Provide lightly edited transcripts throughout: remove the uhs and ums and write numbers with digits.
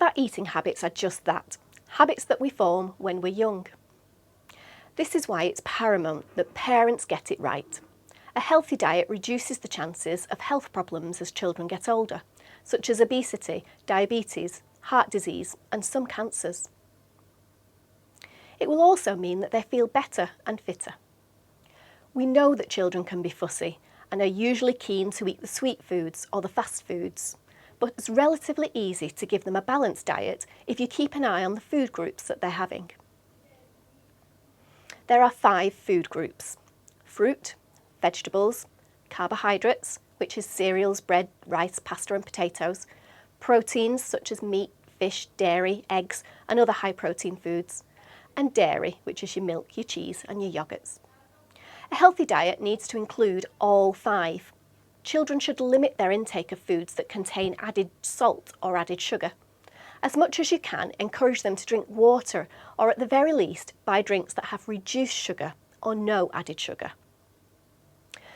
our eating habits are just that, habits that we form when we're young. This is why it's paramount that parents get it right. A healthy diet reduces the chances of health problems as children get older, such as obesity, diabetes, heart disease, and some cancers. It will also mean that they feel better and fitter. We know that children can be fussy and are usually keen to eat the sweet foods or the fast foods, but it's relatively easy to give them a balanced diet if you keep an eye on the food groups that they're having. There are 5 food groups: fruit, vegetables, carbohydrates, which is cereals, bread, rice, pasta and potatoes, proteins such as meat, fish, dairy, eggs and other high protein foods, and dairy, which is your milk, your cheese and your yogurts. A healthy diet needs to include all 5. Children should limit their intake of foods that contain added salt or added sugar. As much as you can, encourage them to drink water, or at the very least, buy drinks that have reduced sugar or no added sugar.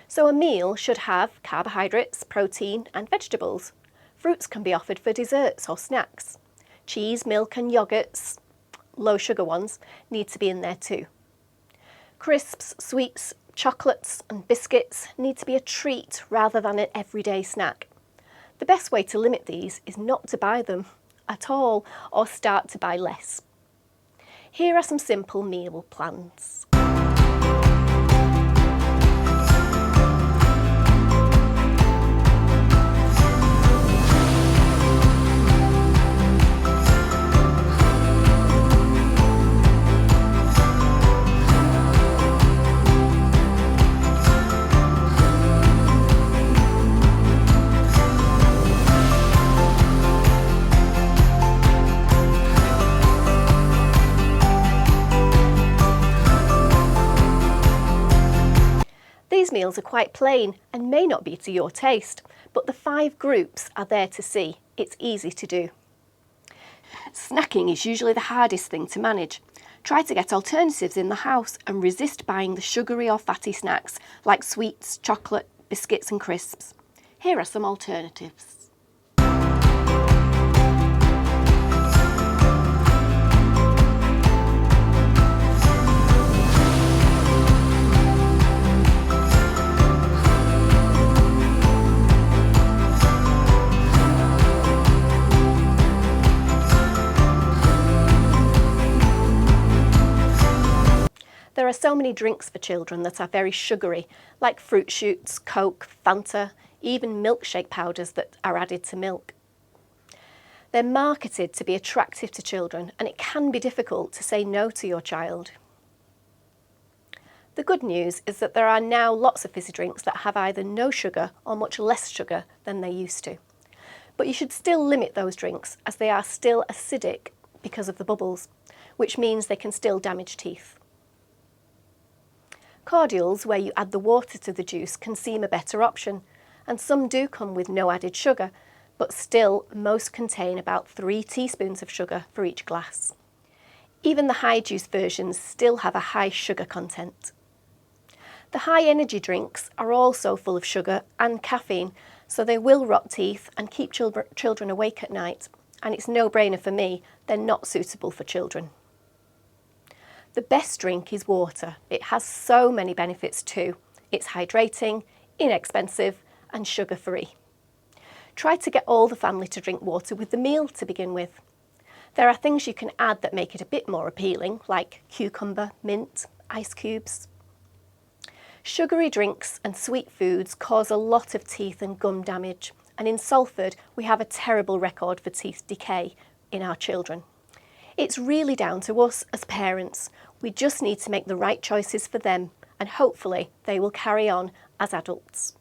So a meal should have carbohydrates, protein and vegetables. Fruits can be offered for desserts or snacks. Cheese, milk and yogurts, low sugar ones, need to be in there too. Crisps, sweets, chocolates and biscuits need to be a treat rather than an everyday snack. The best way to limit these is not to buy them at all or start to buy less. Here are some simple meal plans. These meals are quite plain and may not be to your taste, but the 5 groups are there to see. It's easy to do. Snacking is usually the hardest thing to manage. Try to get alternatives in the house and resist buying the sugary or fatty snacks like sweets, chocolate, biscuits and crisps. Here are some alternatives. There are so many drinks for children that are very sugary, like fruit shoots, Coke, Fanta, even milkshake powders that are added to milk. They're marketed to be attractive to children, and it can be difficult to say no to your child. The good news is that there are now lots of fizzy drinks that have either no sugar or much less sugar than they used to. But you should still limit those drinks as they are still acidic because of the bubbles, which means they can still damage teeth. Cordials, where you add the water to the juice, can seem a better option, and some do come with no added sugar, but still most contain about 3 teaspoons of sugar for each glass. Even the high juice versions still have a high sugar content. The high energy drinks are also full of sugar and caffeine, so they will rot teeth and keep children awake at night, and it's no-brainer for me, they're not suitable for children. The best drink is water. It has so many benefits too. It's hydrating, inexpensive and sugar-free. Try to get all the family to drink water with the meal to begin with. There are things you can add that make it a bit more appealing, like cucumber, mint, ice cubes. Sugary drinks and sweet foods cause a lot of teeth and gum damage, and in Salford we have a terrible record for teeth decay in our children. It's really down to us as parents. We just need to make the right choices for them, and hopefully they will carry on as adults.